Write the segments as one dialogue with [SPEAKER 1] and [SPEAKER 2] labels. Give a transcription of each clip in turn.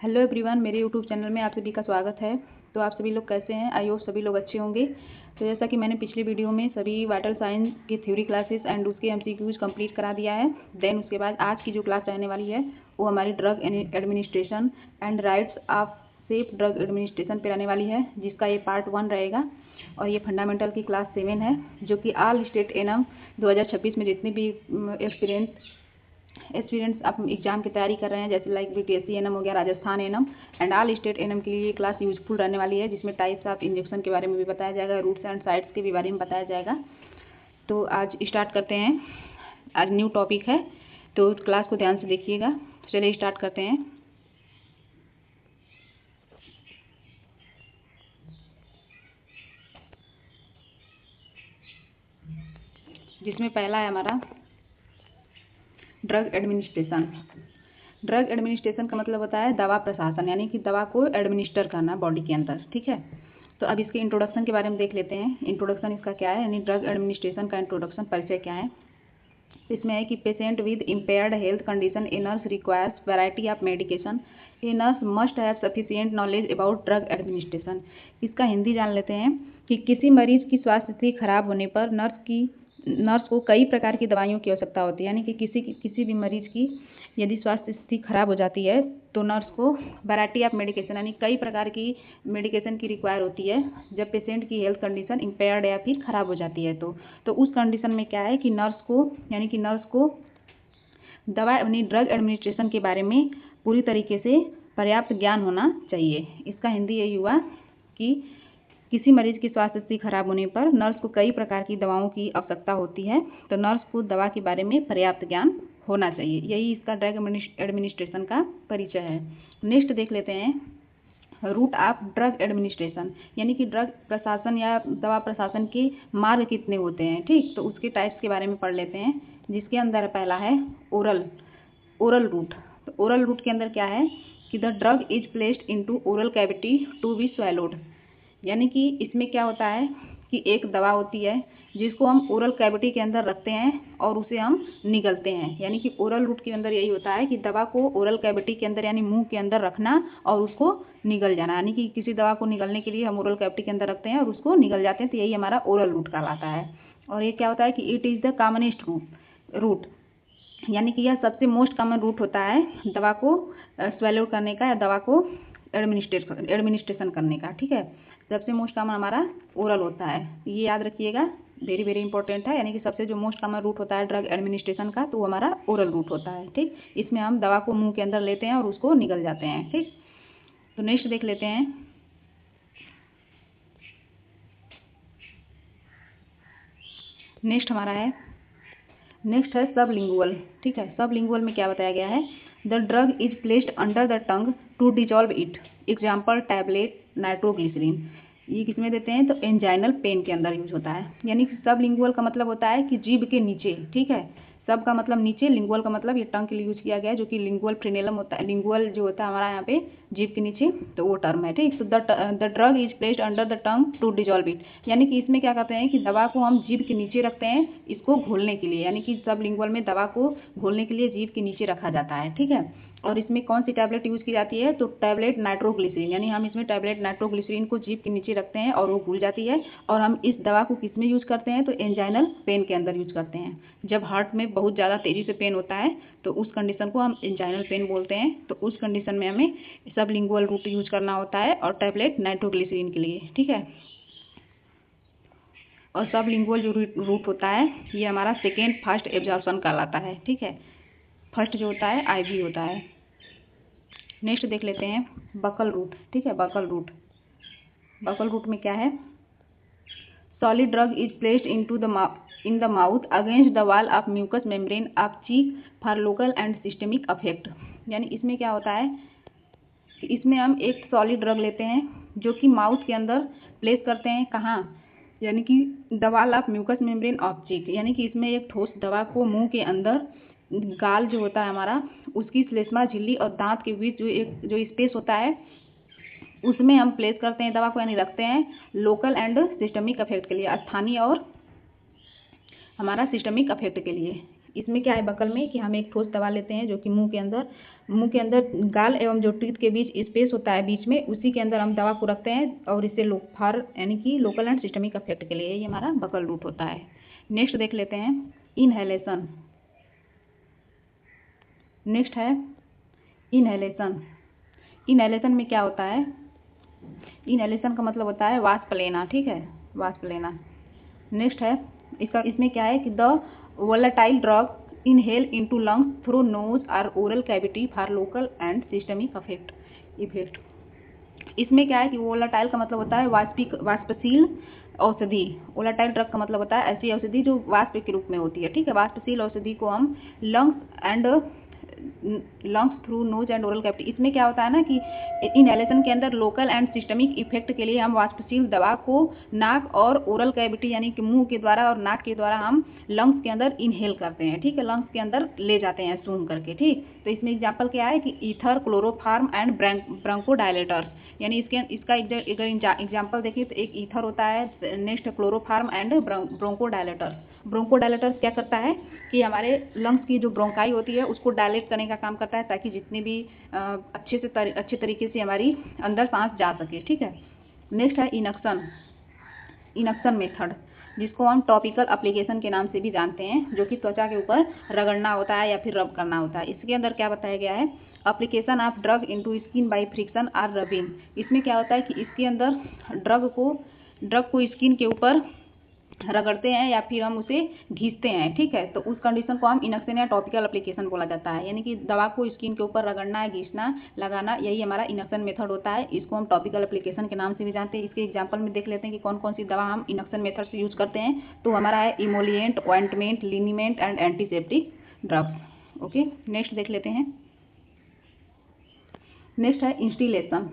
[SPEAKER 1] Hello everyone, मेरे YouTube channel में आप सभी का स्वागत है। तो आप सभी लोग कैसे हैं? आई होप सभी लोग अच्छे होंगे। तो जैसा कि मैंने पिछली वीडियो में सभी वाइटल साइंस की थ्योरी क्लासेस एंड उसके एमसीक्यूज कंप्लीट करा दिया है। देन उसके बाद आज की जो क्लास रहने वाली है वो हमारी drug administration and rights of safe drug administration पर रहने वाली है, जिसका ये पार्ट 1 रहेगा। और ये फंडामेंटल की क्लास 7 है, जो कि ऑल स्टेट एनम 2026 में जितने भी एस्पिरेंट्स आप एग्जाम की तैयारी कर रहे हैं, जैसे लाइक बीपीएससी एनम हो गया, Rajasthan annum and all state annum के लिए ये क्लास यूजफुल रहने वाली है, जिसमें टाइप्स ऑफ इंजेक्शन के बारे में भी बताया जाएगा, रूट्स एंड साइट्स के भी बारे में बताया जाएगा। तो आज स्टार्ट करते हैं। आज न्यू टॉपिक है, तो क्लास को ध्यान से देखिएगा। चलिए स्टार्ट करते हैं। जिसमें पहला है हमारा ड्रग एडमिनिस्ट्रेशन। ड्रग एडमिनिस्ट्रेशन का मतलब होता है दवा प्रशासन, यानी कि दवा को एडमिनिस्टर करना बॉडी के अंदर। ठीक है, तो अब इसके इंट्रोडक्शन के बारे में देख लेते हैं। इंट्रोडक्शन इसका क्या है, यानी ड्रग एडमिनिस्ट्रेशन का इंट्रोडक्शन परिचय क्या है। इसमें है कि patient with impaired health condition a nurse requires variety of medication, a nurse must have sufficient knowledge about drug administration. इसका हिंदी जान लेते हैं कि किसी मरीज की स्वास्थ्य स्थिति खराब होने पर नर्स को कई प्रकार की दवाइयों की आवश्यकता होती है। यानी कि किसी भी मरीज की यदि स्वास्थ्य स्थिति खराब हो जाती है तो नर्स को वैरायटी ऑफ मेडिकेशन, यानी कई प्रकार की मेडिकेशन की रिक्वायर होती है जब पेशेंट की हेल्थ कंडीशन इम्पेयर्ड या फिर खराब हो जाती है। तो उस कंडीशन में क्या है कि नर्स को दवा यानी ड्रग एडमिनिस्ट्रेशन के बारे में पूरी तरीके से पर्याप्त ज्ञान होना चाहिए। इसका हिंदी यही हुआ कि किसी मरीज की स्वास्थ्य स्थिति खराब होने पर नर्स को कई प्रकार की दवाओं की आवश्यकता होती है, तो नर्स को दवा के बारे में पर्याप्त ज्ञान होना चाहिए। यही इसका ड्रग एडमिनिस्ट्रेशन का परिचय है। नेक्स्ट देख लेते हैं रूट ऑफ ड्रग एडमिनिस्ट्रेशन, यानी कि ड्रग प्रशासन या दवा प्रशासन के मार्ग कितने होते हैं। ठीक, तो उसके टाइप्स के बारे में पढ़ लेते हैं, जिसके अंदर पहला है ओरल रूट। तो ओरल रूट के अंदर क्या है कि the drug is placed into oral cavity to be swallowed. यानी कि इसमें क्या होता है कि एक दवा होती है जिसको हम ओरल कैविटी के अंदर रखते हैं और उसे हम निगलते हैं। यानी कि ओरल रूट के अंदर यही होता है कि दवा को ओरल कैविटी के अंदर यानी मुंह के अंदर रखना और उसको निगल जाना। यानी कि किसी दवा को निगलने के लिए हम ओरल कैविटी के अंदर रखते हैं और उसको निगल जाते हैं, तो यही हमारा ओरल रूट कहलाता है। और ये क्या होता है कि it is the commonest route, यानी कि यह सबसे मोस्ट कॉमन रूट होता है दवा को स्वेलो करने का या दवा को एडमिनिस्ट्रेशन करने का। ठीक है, सबसे मोस्ट कॉमन हमारा ओरल होता है, ये याद रखिएगा, वेरी वेरी इंपॉर्टेंट है। यानी कि सबसे जो मोस्ट कॉमन रूट होता है ड्रग एडमिनिस्ट्रेशन का, तो वो हमारा ओरल रूट होता है। ठीक, इसमें हम दवा को मुंह के अंदर लेते हैं और उसको निगल जाते हैं। ठीक, तो नेक्स्ट देख लेते हैं नेक्स्ट है सबलिंगुअल। ठीक है, सबलिंगुअल में क्या बताया गया है, the drug is placed under the tongue to dissolve it, example tablet nitroglycerin. ये किसमें देते हैं, तो एंजाइनल पेन के अंदर यूज होता है। यानी कि सबलिंगुअल का मतलब होता है कि जीभ के नीचे। ठीक है, सब का मतलब नीचे, लिंगुअल का मतलब ये टंग के लिए यूज किया गया है, जो कि लिंगुअल फ्रेनेलम होता है। लिंगुअल जो होता है हमारा यहाँ पे जीभ के नीचे, तो वो टर्म है। ठीक, तो the drug is placed under the tongue to dissolve it, यानी कि इसमें क्या कहते हैं कि दवा को हम जीभ के नीचे रखते हैं इसको घोलने के लिए। यानी कि सबलिंगुअल में दवा को घोलने के लिए जीभ के नीचे रखा जाता है। ठीक है, और इसमें कौन सी टैबलेट यूज की जाती है, तो टैबलेट नाइट्रोग्लिसरीन। यानी हम इसमें टैबलेट नाइट्रोग्लिसरीन को जीभ के नीचे रखते हैं और वो घुल जाती है। और हम इस दवा को किस में यूज करते हैं, तो एंजाइनल पेन के अंदर यूज करते हैं। जब हार्ट में बहुत ज़्यादा तेजी से पेन होता है तो उस कंडीशन को हम एंजाइनल पेन बोलते हैं। तो उस कंडीशन में हमें सबलिंगुअल रूट यूज करना होता है और टैबलेट नाइट्रोग्लिसरीन के लिए। ठीक है, और सबलिंगुअल जो रूट होता है ये हमारा सेकेंड फास्ट एब्जॉर्प्शन कहलाता है। ठीक है, फर्स्ट जो होता है आईवी होता है। नेक्स्ट देख लेते हैं बकल रूट। ठीक है, बकल रूट में क्या है, solid drug is placed in the mouth against the wall of mucous membrane of cheek for local and systemic effect. यानी इसमें क्या होता है कि इसमें हम एक सॉलिड ड्रग लेते हैं जो कि माउथ के अंदर प्लेस करते हैं। कहाँ, यानी कि the wall of mucous membrane of cheek, यानी कि इसमें एक ठोस दवा को मुंह के अंदर, गाल जो होता है हमारा उसकी श्लेष्मा झिल्ली और दांत के बीच जो स्पेस होता है उसमें हम प्लेस करते हैं दवा को, यानी रखते हैं लोकल एंड सिस्टमिक अफेक्ट के लिए, स्थानीय और हमारा सिस्टमिक अफेक्ट के लिए। इसमें क्या है बकल में कि हम एक ठोस दबा लेते हैं जो कि मुंह के अंदर गाल एवं जो टीथ के बीच स्पेस होता है बीच में, उसी के अंदर हम दवा को रखते हैं और इसे यानी कि लोकल एंड सिस्टमिक इफेक्ट के लिए ये हमारा बकल रूट होता है। नेक्स्ट देख लेते हैं इनहेलेशन। नेक्स्ट है इनहेलेशन। इनहेलेशन में क्या होता है? इनहेलेशन का मतलब होता है वाष्प लेना, ठीक है, वाष्प लेना। नेक्स्ट है इसमें क्या है कि the volatile drug inhale into lungs through nose और oral cavity for local and systemic effect. इसमें क्या है कि वोलेटाइल का मतलब होता है वाष्पशील औषधि। वोलेटाइल ड्रग का मतलब होता है ऐसी औषधि जो वाष्प के रूप में होती है, ठीक है। वाष्पशील औषधि को हम lungs through knows and oral cavity. इसमें क्या होता है ना कि इनहेलेशन के अंदर लोकल एंड सिस्टमिक इफेक्ट के लिए हम वाष्पशील दवा को नाक और ओरल कैविटी यानी कि मुंह के द्वारा और नाक के द्वारा हम लंग्स के अंदर इनहेल करते हैं, ठीक है, लंग्स के अंदर ले जाते हैं सूंघ करके, ठीक। तो इसमें एग्जाम्पल क्या है कि ईथर, क्लोरोफार्म एंड ब्रोंकोडायलेटर्स, यानी इसका अगर एग्जाम्पल देखिए तो एक ईथर होता है, next chloroform and bronchodilators. Bronchodilators क्या करता है कि हमारे लंग्स की जो ब्रोंकाई होती है उसको डायलेट करने का काम करता है ताकि जितनी भी अच्छे तरीके से हमारी अंदर सांस जा सके, ठीक है। नेक्स्ट है इनक्शन मेथड, जिसको हम टॉपिकल एप्लीकेशन के नाम से भी जानते हैं, जो कि त्वचा के ऊपर रगड़ना होता है या फिर रब करना होता है। इसके अंदर क्या बताया गया है? Application of drug into skin by friction और रबिंग। इसमें क्या होता है कि इसके अंदर ड्रग को स्किन के ऊपर रगड़ते हैं या फिर हम उसे घिसते हैं, ठीक है। तो उस कंडीशन को हम इनक्शन या टॉपिकल एप्लीकेशन बोला जाता है, यानी कि दवा को स्किन के ऊपर रगड़ना है, घिसना, लगाना, यही हमारा इनक्शन मेथड होता है। इसको हम टॉपिकल एप्लीकेशन के नाम से भी जानते हैं। इसके एग्जांपल में देख लेते हैं कि कौन कौन सी दवा हम इनक्शन मेथड से यूज करते हैं। तो हमारा है emollient, ointment, liniment and antiseptic drugs. Okay, next देख लेते हैं। नेक्स्ट है इंस्टिलेशन।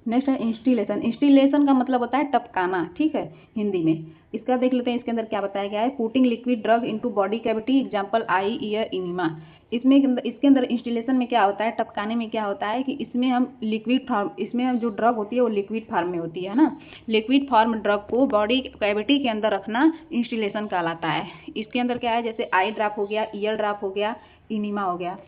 [SPEAKER 1] नेक्स्ट है इंस्टिलेशन। इंस्टिलेशन का मतलब होता है टपकाना, ठीक है, हिंदी में। इसका देख लेते हैं इसके अंदर क्या बताया गया है। Putting liquid drug into body cavity, example I, year, enema. इसके अंदर इंस्टिलेशन में क्या होता है, टपकाने में क्या होता है कि इसमें हम लिक्विड फॉर्म, इसमें हम जो ड्रग होती है वो लिक्विड फॉर्म में होती है ना। लिक्विड फॉर्म ड्रग को बॉडी कैविटी के अंदर रखना इंस्टिलेशन कहलाता है। इसके अंदर क्या है, जैसे आई ड्रॉप हो गया, ईयर ड्रॉप हो गया, इनिमा हो गया,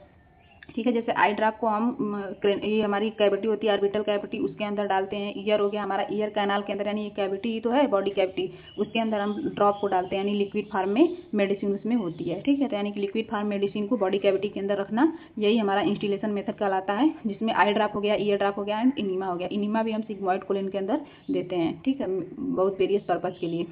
[SPEAKER 1] ठीक है। जैसे आई ड्रॉप को हम ये हमारी कैविटी होती है ऑर्बिटल कैविटी, उसके अंदर डालते हैं। ईयर हो गया हमारा ईयर कैनाल के अंदर, यानी ये कैविटी ही तो है बॉडी कैविटी, उसके अंदर हम ड्रॉप को डालते हैं, यानी लिक्विड फॉर्म में मेडिसिन उसमें होती है, ठीक है। तो यानी कि लिक्विड फॉर्म मेडिसिन को बॉडी कैविटी के अंदर रखना, यही हमारा इंस्टिलेशन मेथड कहलाता है, जिसमें आई ड्रॉप हो गया, ईयर ड्रॉप हो गया एंड इनिमा हो गया। इनिमा भी हम सिग्मोइड कोलिन के अंदर देते हैं, ठीक है, बहुत वेरियस पर्पज के लिए।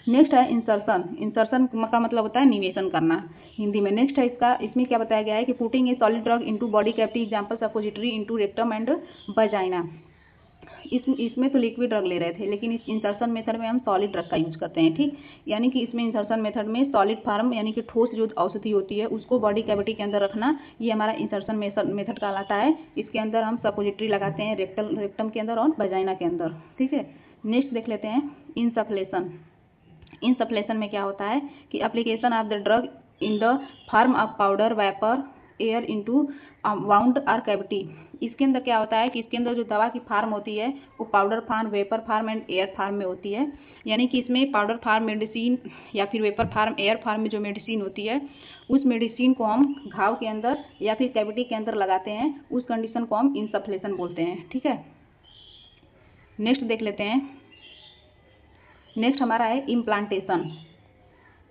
[SPEAKER 1] नेक्स्ट है इंसर्शन। इंसर्शन का मतलब होता है निवेशन करना हिंदी में। नेक्स्ट है इसमें क्या बताया गया है कि putting a solid drug into body cavity, example suppository into rectum and vagina. इसमें तो लिक्विड ड्रग ले रहे थे, लेकिन इस इंसर्शन मेथड में हम सॉलिड ड्रग का यूज करते हैं, ठीक। यानी कि इसमें इंसर्शन मेथड में सॉलिड फॉर्म यानी कि ठोस जो औषधि होती है उसको बॉडी कैविटी के अंदर रखना, ये हमारा इंसर्शन मेथड कहलाता है। इसके अंदर हम सपोजिटरी लगाते हैं रेक्टम के अंदर और वजाइना के अंदर, ठीक है। नेक्स्ट देख लेते हैं इनसफ्लेशन। इनसफ्लेशन में क्या होता है कि application of the drug in the form of powder, vapour, air into wound और कैविटी। इसके अंदर क्या होता है कि इसके अंदर जो दवा की फार्म होती है वो powder form, vapour form and air form में होती है। यानी कि इसमें पाउडर फार्म मेडिसिन या फिर वेपर फार्म, एयर फार्म में जो मेडिसिन होती है उस मेडिसिन को हम घाव के अंदर या फिर कैविटी के अंदर लगाते हैं, उस कंडीशन को हम इनसफ्लेशन बोलते हैं, ठीक है। नेक्स्ट देख लेते हैं। नेक्स्ट हमारा है इम्प्लांटेशन।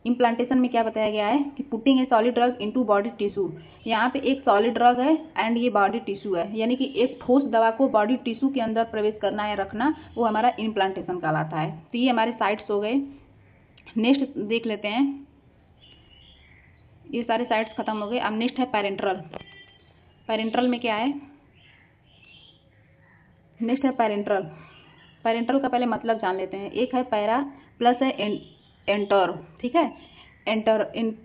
[SPEAKER 1] इम्प्लांटेशन में क्या बताया गया है कि putting a solid drug into body tissue. यहाँ पे एक सॉलिड ड्रग है एंड ये बॉडी टिश्यू है, यानी कि एक ठोस दवा को बॉडी टिश्यू के अंदर प्रवेश करना है, रखना, वो हमारा इम्प्लांटेशन कहलाता है। तो ये हमारे साइट्स हो गए। नेक्स्ट देख लेते हैं, ये सारे साइट्स खत्म हो गए। अब नेक्स्ट है पैरेंट्रल। पैरेंट्रल में क्या है, नेक्स्ट है पैरेंट्रल। पैरेंट्रल का पहले मतलब जान लेते हैं। एक है पैरा प्लस है एंटर, ठीक है।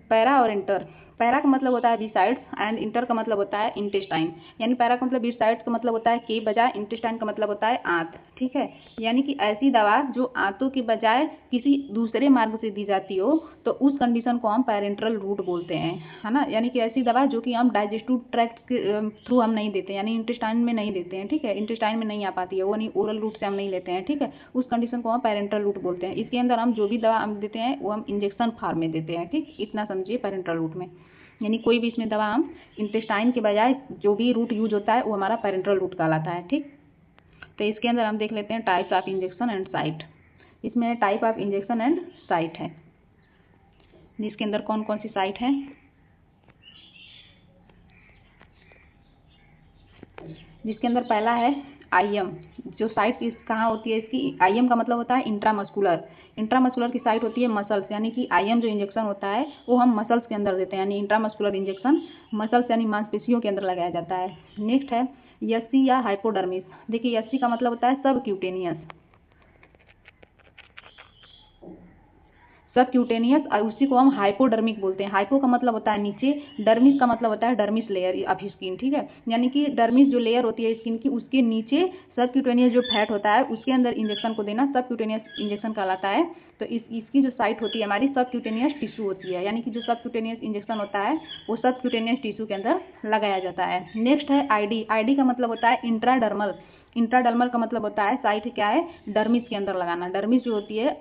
[SPEAKER 1] पैरा और एंटर। पैरा का मतलब होता है बिसाइड्स एंड इंटर का मतलब होता है इंटेस्टाइन। यानी पैरा का मतलब बिसाइड्स का मतलब होता है के बजाय इंटेस्टाइन का मतलब होता है आंत, ठीक है। यानी कि ऐसी दवा जो आंतों के बजाय किसी दूसरे मार्ग से दी जाती हो तो उस कंडीशन को हम पैरेंटरल रूट बोलते हैं, है ना। यानी कि ऐसी दवा जो कि हम डाइजेस्टिव ट्रैक्ट के थ्रू हम नहीं देते, यानी इंटेस्टाइन में नहीं देते हैं, ठीक है, इंटेस्टाइन में नहीं आ पाती है वो, नहीं ओरल रूट से हम नहीं लेते हैं, ठीक है, उस कंडीशन को हम पैरेंटरल रूट बोलते हैं। इसके अंदर हम जो भी दवा हम देते हैं वो हम इंजेक्शन फॉर्म में देते हैं, ठीक, इतना समझिए पैरेंटरल रूट में। यानी कोई भी इसमें दवा हम इंटेस्टाइन के बजाय जो भी रूट यूज होता है वो हमारा पैरेंटरल रूट कहलाता है, ठीक। तो इसके अंदर हम देख लेते हैं types of injection and site. इसमें type of injection and site है, जिसके अंदर कौन कौन सी साइट है। जिसके अंदर पहला है आईएम। जो साइट कहाँ होती है इसकी, आईएम का मतलब होता है इंट्रामस्कुलर। इंट्रामस्कुलर की साइट होती है मसल्स, यानी कि आईएम जो इंजेक्शन होता है वो हम मसल्स के अंदर देते हैं, यानी इंट्रामस्कुलर इंजेक्शन मसल्स यानी मांसपेशियों के अंदर लगाया जाता है। नेक्स्ट है यस्सी या हाइपोडर्मिस। देखिए यस्सी का मतलब होता है सब क्यूटेनियस, सब क्यूटेनियस, और उसी को हम हाइपोडर्मिक बोलते हैं। हाइपो का मतलब होता है नीचे, डर्मिस का मतलब होता है डर्मिस लेयर ऑफ स्किन, ठीक है। यानी कि डर्मिस जो लेयर होती है स्किन की उसके नीचे सब क्यूटेनियस जो फैट होता है उसके अंदर इंजेक्शन को देना सब क्यूटेनियस इंजेक्शन कहलाता है। तो इसकी जो साइट होती है हमारी सब क्यूटेनियस टिश्यू होती है, यानी कि जो सब क्यूटेनियस इंजेक्शन होता है वो सब क्यूटेनियस टिश्यू के अंदर लगाया जाता है। नेक्स्ट है आईडी। आईडी का मतलब होता है इंट्राडर्मल। इंट्राडर्मल का मतलब होता है साइट क्या है, डर्मिस के अंदर लगाना। डर्मिस जो होती है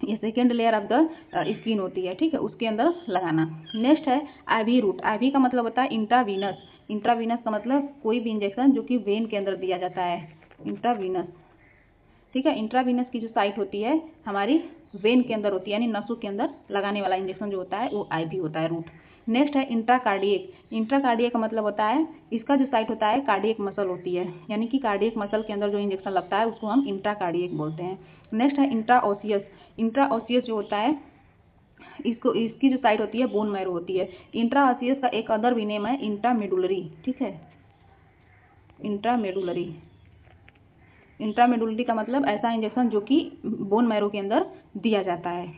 [SPEAKER 1] ये second layer of the skin होती है, ठीक है, उसके अंदर लगाना। नेक्स्ट है आईवी रूट। आईवी का मतलब होता है इंट्रावीनस। इंट्रावीनस का मतलब कोई भी इंजेक्शन जो कि वेन के अंदर दिया जाता है, इंट्रावीनस, ठीक है। इंट्रावीनस की जो साइट होती है हमारी वेन के अंदर होती है, यानी नसों के अंदर लगाने वाला इंजेक्शन जो होता है वो आईवी होता है, रूट। नेक्स्ट है इंट्राकार्डियक। इंट्राकार्डियक का मतलब होता है इसका जो साइट होता है कार्डियक मसल होती है, यानी कि कार्डियक मसल के अंदर जो इंजेक्शन लगता है उसको हम इंट्राकार्डियक बोलते हैं। नेक्स्ट है इंट्राओसियस। इंट्राओसियस जो होता है इसकी जो साइट होती है बोन मैरो होती है। इंट्राओसियस का एक अदर भी नेम है इंट्रामेडुलरी, ठीक है, इंट्रामेडुलरी। इंट्रामेडुलरी का मतलब ऐसा इंजेक्शन जो कि बोन मैरो के अंदर दिया जाता है।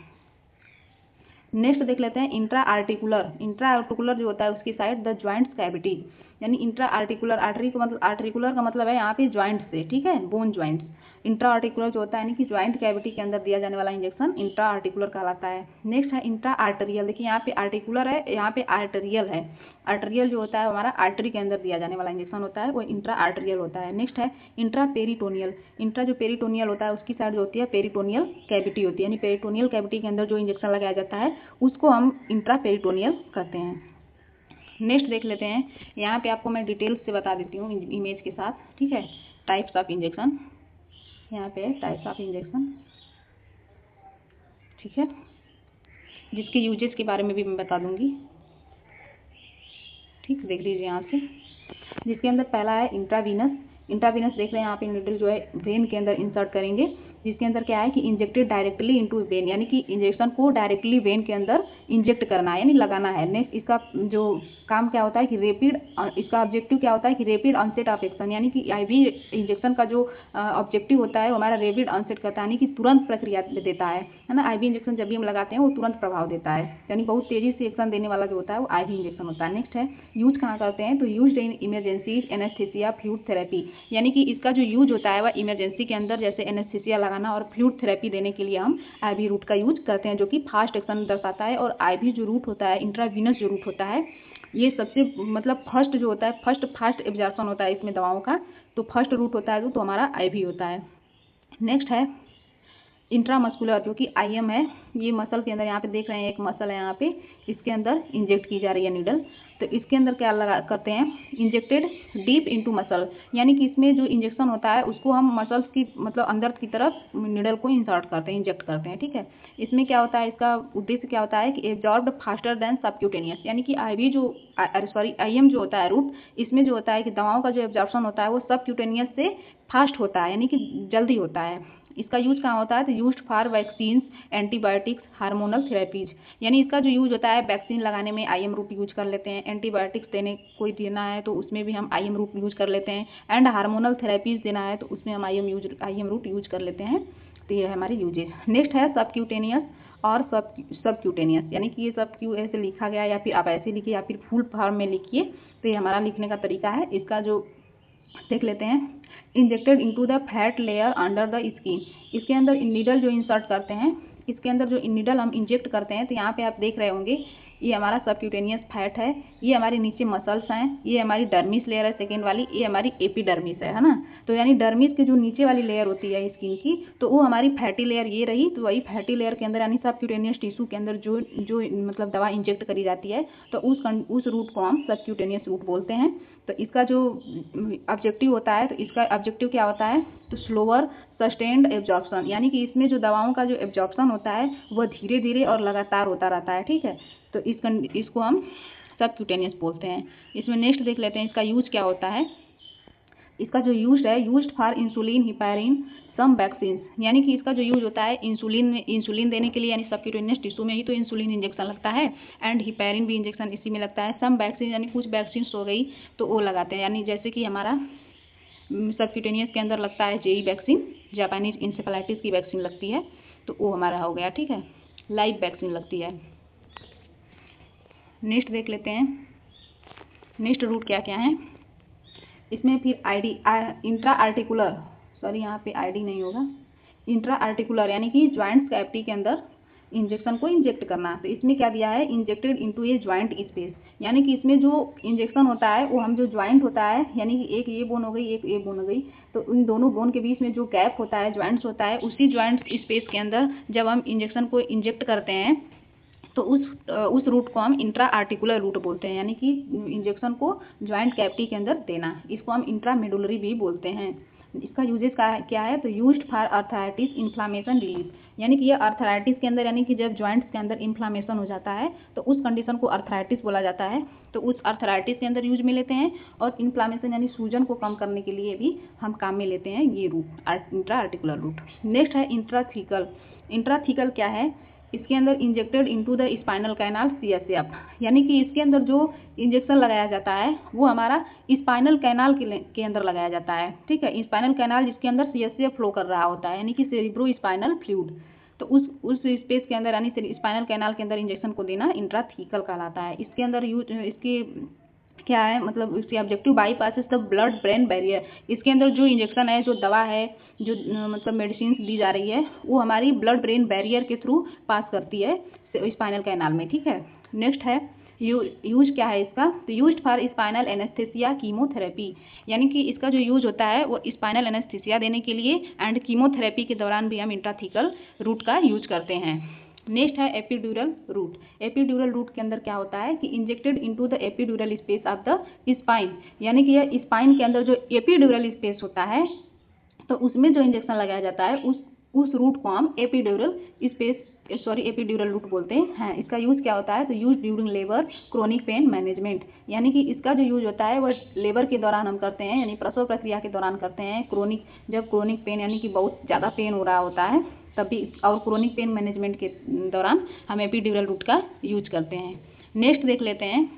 [SPEAKER 1] नेक्स्ट देख लेते हैं इंट्रा आर्टिकुलर। इंट्रा आर्टिकुलर जो होता है उसकी साइड द ज्वाइंट्स कैविटी, यानी इंट्रा आर्टिकुलर, आर्टरी का मतलब, आर्टिकुलर का मतलब है यहाँ पे ज्वाइंट से, ठीक है, बोन ज्वाइंट्स। इंट्रा आर्टिकुलर जो होता है यानी कि ज्वाइंट कैविटी के अंदर दिया जाने वाला इंजेक्शन इंट्रा आर्टिकुलर कहलाता है। नेक्स्ट है इंट्रा आर्टेरियल। देखिए यहाँ पे आर्टिकुलर है, यहाँ पे आर्टेरियल है। आर्टेरियल जो होता है हमारा आर्टरी के अंदर दिया जाने वाला इंजेक्शन होता है वो इंट्रा आर्टेरियल होता है। नेक्स्ट है इंट्रा पेरिटोनियल। इंट्रा जो पेरिटोनियल होता है उसकी साइड जो होती है पेरिटोनियल कैविटी होती है, यानी पेरिटोनियल कैविटी के अंदर जो इंजेक्शन लगाया जाता है उसको हम इंट्रा पेरिटोनियल कहते हैं। नेक्स्ट देख लेते हैं, यहाँ पे आपको मैं डिटेल्स से बता देती हूँ इमेज के साथ, ठीक है। टाइप्स ऑफ इंजेक्शन, यहाँ पे टाइप्स ऑफ इंजेक्शन, ठीक है, जिसके यूजेस के बारे में भी मैं बता दूंगी, ठीक, देख लीजिए यहाँ से। जिसके अंदर पहला है इंट्रावीनस। इंट्रावीनस देख रहे हैं यहाँ पे निडल जो है वेन के अंदर इंसर्ट करेंगे, जिसके अंदर क्या है कि इंजेक्टेड डायरेक्टली इनटू वेन, यानी कि इंजेक्शन को डायरेक्टली वेन के अंदर इंजेक्ट करना है, यानी लगाना है। नेक्स्ट इसका जो काम क्या होता है कि रेपिड, इसका ऑब्जेक्टिव क्या होता है कि रेपिड ऑनसेट ऑफ एक्शन, यानी कि आईवी इंजेक्शन का जो ऑब्जेक्टिव होता है वो हमारा रेपिड ऑनसेट करता है, यानी कि तुरंत प्रक्रिया देता है ना। आईवी इंजेक्शन जब भी हम लगाते हैं वो तुरंत प्रभाव देता है, यानी बहुत तेजी से एक्शन देने वाला जो होता है वो आईवी इंजेक्शन होता है। नेक्स्ट है यूज कहाँ करते हैं, तो use in emergency anaesthesia fluid therapy, यानी कि इसका जो यूज होता है वह इमरजेंसी के अंदर जैसे एनेस्थीसिया लगाना और फ्लूइड थेरेपी देने के लिए हम आईवी रूट का यूज करते हैं, जो कि फास्ट एक्शन दर्शाता है। और आईवी जो रूट होता है, इंट्रावीनस जो रूट होता है, ये सबसे मतलब फर्स्ट जो होता है, फास्ट एब्जॉर्प्शन होता है इसमें दवाओं का, तो फर्स्ट रूट होता है तो हमारा आईवी होता है। नेक्स्ट है इंट्रामस्कुलर, जो कि आईएम है। ये मसल के अंदर यहाँ पे देख रहे हैं एक मसल है यहाँ पे, इसके अंदर इंजेक्ट की जा रही है नीडल। तो इसके अंदर क्या लगा करते हैं, इंजेक्टेड डीप इनटू मसल, यानी कि इसमें जो इंजेक्शन होता है उसको हम मसल्स की मतलब अंदर की तरफ नीडल को इंसर्ट करते हैं, इंजेक्ट करते हैं, ठीक है। इसमें क्या होता है, इसका उद्देश्य क्या होता है कि एब्जॉर्ब्ड फास्टर देन सबक्यूटेनियस, यानी कि आईवी जो आईएम जो होता है रूट, इसमें जो होता है कि दवाओं का जो एब्जॉर्प्शन होता है वो सबक्यूटेनियस से फास्ट होता है, यानी कि जल्दी होता है। इसका यूज कहाँ होता है, तो use for vaccines, antibiotics, hormonal therapies, यानी इसका जो यूज होता है वैक्सीन लगाने में आईएम रूट यूज कर लेते हैं, एंटीबायोटिक्स देने कोई देना है तो उसमें भी हम आईएम रूट यूज कर लेते हैं, एंड हार्मोनल थेरेपीज देना है तो उसमें हम आईएम रूट यूज कर लेते हैं। तो ये है हमारी यूजेज। नेक्स्ट है सबक्यूटेनियस और सबक्यूटेनियस, यानी कि ये सब क्यू ऐसे लिखा गया या फिर आप ऐसे लिखिए या फिर फुल फॉर्म में लिखिए, तो ये हमारा लिखने का तरीका है। इसका जो देख लेते हैं। Injected into the fat layer under the skin, इसके अंदर नीडल जो इंसर्ट करते हैं, इसके अंदर जो नीडल हम इंजेक्ट करते हैं, तो यहाँ पे आप देख रहे होंगे ये हमारा सबक्यूटेनियस फैट है, ये हमारे नीचे मसल्स हैं, ये हमारी डर्मिस लेयर है सेकेंड वाली, ये हमारी एपिडर्मिस है ना। तो यानी डर्मिस की जो नीचे वाली लेयर होती है स्किन की, तो वो हमारी फैटी लेयर ये रही। तो वही फैटी लेयर के अंदर यानी सबक्यूटेनियस टिश्यू के अंदर जो जो मतलब दवा इंजेक्ट करी जाती है, तो उस रूट को हम सबक्यूटेनियस रूट बोलते हैं। तो इसका जो ऑब्जेक्टिव होता है, तो इसका ऑब्जेक्टिव क्या होता है, तो स्लोअर सस्टेन्ड एब्जॉर्प्शन, यानी कि इसमें जो दवाओं का जो एब्जॉर्प्शन होता है वह धीरे धीरे और लगातार होता रहता है। ठीक है, तो इसको हम सबक्यूटेनियस बोलते हैं। इसमें नेक्स्ट देख लेते हैं इसका यूज क्या होता है। इसका जो यूज है, used for insulin heparin some vaccine, यानी कि इसका जो यूज होता है इंसुलिन देने के लिए, यानी सबक्यूटेनियस टिश्यू में ही तो इंसुलिन इंजेक्शन लगता है, एंड हिपैरिन भी इंजेक्शन इसी में लगता है। सम वैक्सीन यानी कुछ वैक्सीन हो गई तो वो लगाते हैं, यानी जैसे कि हमारा सबक्यूटेनियस के अंदर लगता है जेई वैक्सीन, जापानीज इंसेफेलाइटिस की वैक्सीन लगती है, तो वो हमारा हो गया। ठीक है, लाइव वैक्सीन लगती है। नेक्स्ट देख लेते हैं नेक्स्ट रूट क्या क्या है इसमें। फिर इंट्रा आर्टिकुलर, सॉरी यहाँ पे आईडी नहीं होगा, इंट्रा आर्टिकुलर यानी कि ज्वाइंट्स कैविटी के अंदर इंजेक्शन को इंजेक्ट करना। तो इसमें क्या दिया है, इंजेक्टेड इनटू ए ज्वाइंट स्पेस, यानी कि इसमें जो इंजेक्शन होता है वो हम जो ज्वाइंट होता है, यानी कि एक ये बोन हो गई एक ये बोन हो गई, तो उन दोनों बोन के बीच में जो गैप होता है, ज्वाइंट्स होता है, उसी ज्वाइंट स्पेस के अंदर जब हम इंजेक्शन को इंजेक्ट करते हैं तो उस रूट को हम इंट्रा आर्टिकुलर रूट बोलते हैं, यानी कि इंजेक्शन को ज्वाइंट कैविटी के अंदर देना। इसको हम इंट्रामेडुलरी भी बोलते हैं। इसका यूजेस क्या है, तो used for arthritis inflammation relief, यानी कि ये आर्थराइटिस के अंदर, यानी कि जब ज्वाइंट्स के अंदर इन्फ्लामेशन हो जाता है तो उस कंडीशन को आर्थराइटिस बोला जाता है, तो उस आर्थराइटिस के अंदर यूज में लेते हैं। और इन्फ्लामेशन यानी सूजन को कम करने के लिए भी हम काम में लेते हैं ये route, intra articular route. Next है इंट्राथीकल। इंट्राथीकल क्या है, इसके अंदर injected into the spinal canal CSF, यानी कि इसके अंदर जो इंजेक्शन लगाया जाता है वो हमारा स्पाइनल कैनाल के अंदर लगाया जाता है। ठीक है, स्पाइनल कैनाल जिसके अंदर CSF फ्लो कर रहा होता है, यानी कि सेरिब्रो स्पाइनल फ्लूइड, तो उस स्पेस के अंदर यानी स्पाइनल कैनाल के अंदर इंजेक्शन को देना इंट्राथीकल कहलाता है। इसके अंदर इसके क्या है, मतलब इसके objective bypasses the blood brain barrier, इसके अंदर जो इंजेक्शन है, जो दवा है, जो मतलब मेडिसिन दी जा रही है, वो हमारी ब्लड ब्रेन बैरियर के थ्रू पास करती है स्पाइनल कैनाल में। ठीक है, नेक्स्ट है यूज क्या है इसका, तो used for spinal anaesthesia chemotherapy, यानी कि इसका जो यूज होता है वो स्पाइनल एनेस्थेसिया देने के लिए एंड कीमोथेरेपी के दौरान भी हम इंट्राथीकल रूट का यूज करते हैं। नेक्स्ट है एपिड्यूरल रूट। एपिड्यूरल रूट के अंदर क्या होता है कि injected into the epidural space of the spine, यानी कि यह स्पाइन के अंदर जो एपिड्यूरल स्पेस होता है तो उसमें जो इंजेक्शन लगाया जाता है उस रूट को हम एपिड्यूरल रूट बोलते हैं। इसका यूज क्या होता है, तो use during labour chronic pain management, यानी कि इसका जो यूज होता है वह लेबर के दौरान हम करते हैं, यानी प्रसव प्रक्रिया के दौरान करते हैं। जब क्रोनिक पेन यानी कि बहुत ज़्यादा पेन हो रहा होता है तभी, और क्रोनिक पेन मैनेजमेंट के दौरान हम एपिड्यूरल रूट का यूज करते हैं। नेक्स्ट देख लेते हैं,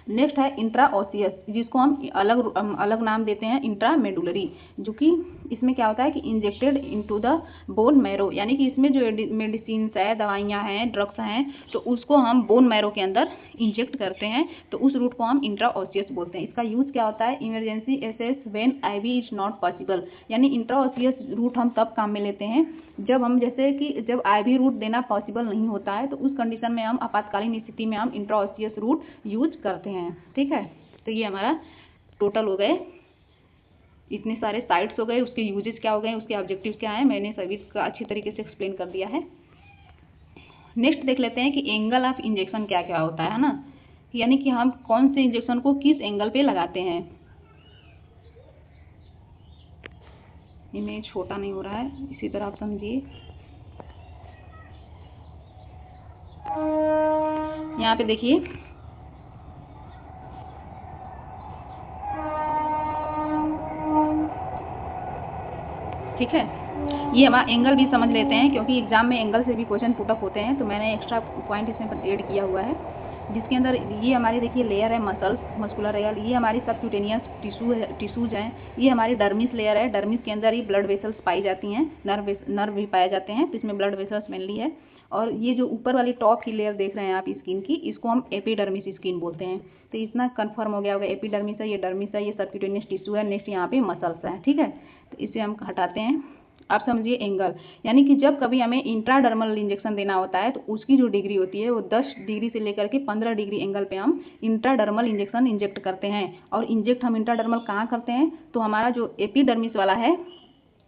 [SPEAKER 1] नेक्स्ट है इंट्राओसियस, जिसको हम अलग नाम देते हैं इंट्रामेडुलरी, जो कि इसमें क्या होता है कि injected into the bone marrow, यानी कि इसमें जो मेडिसिन है, दवाइयाँ हैं, ड्रग्स हैं, तो उसको हम बोन मैरो के अंदर इंजेक्ट करते हैं, तो उस रूट को हम इंट्राओसियस बोलते हैं। इसका यूज क्या होता है, emergency cases when IV is not possible, यानी इंट्राओसियस रूट हम तब काम में लेते हैं जब हम, जैसे कि जब IV रूट देना पॉसिबल नहीं होता है, तो उस कंडीशन में हम आपातकालीन स्थिति में हम इंट्राओसियस रूट यूज करते हैं। ठीक है, तो ये हमारा टोटल हो गए, इतने सारे साइट्स हो गए, उसके यूजेस क्या हो गए, उसके ऑब्जेक्टिव्स क्या है, मैंने सभी का अच्छी तरीके से एक्सप्लेन कर दिया है। नेक्स्ट देख लेते हैं कि एंगल ऑफ इंजेक्शन क्या क्या होता है ना, यानी कि हम कौन से इंजेक्शन को किस एंगल पे लगाते हैं। इमेज छोटा नहीं हो रहा है, इसी तरह आप समझिए। यहाँ पे देखिए, ठीक है, ये हमारा एंगल भी समझ लेते हैं क्योंकि एग्जाम में एंगल से भी क्वेश्चन पुटअप होते हैं, तो मैंने एक्स्ट्रा पॉइंट इसमें ऐड किया हुआ है, जिसके अंदर ये हमारी देखिए लेयर है मस्कुलर लेयर, ये हमारी सबक्यूटेनियस टिश्यूज हैं, ये हमारी डर्मिस लेयर है, डर्मिस के अंदर ही ब्लड वेसल्स पाई जाती हैं, नर्व भी पाए जाते हैं, तो इसमें ब्लड वेसल्स मेनली है। और ये जो ऊपर वाली टॉप की लेयर देख रहे हैं आप स्किन की, इसको हम एपिडर्मिस स्किन बोलते हैं। तो इतना कंफर्म हो गया होगा, एपिडर्मिस है, ये डर्मिस है, ये सबक्यूटेनियस टिश्यू है, नेक्स्ट यहाँ पे मसल्स है, ठीक है। तो इसे हम हटाते हैं। आप समझिए एंगल, यानी कि जब कभी हमें इंट्राडर्मल इंजेक्शन देना होता है तो उसकी जो डिग्री होती है वो 10 डिग्री से लेकर के 15 डिग्री एंगल पे हम इंट्राडर्मल इंजेक्शन इंजेक्ट करते हैं। और इंजेक्ट हम इंट्राडर्मल कहाँ करते हैं, तो हमारा जो एपिडर्मिस वाला है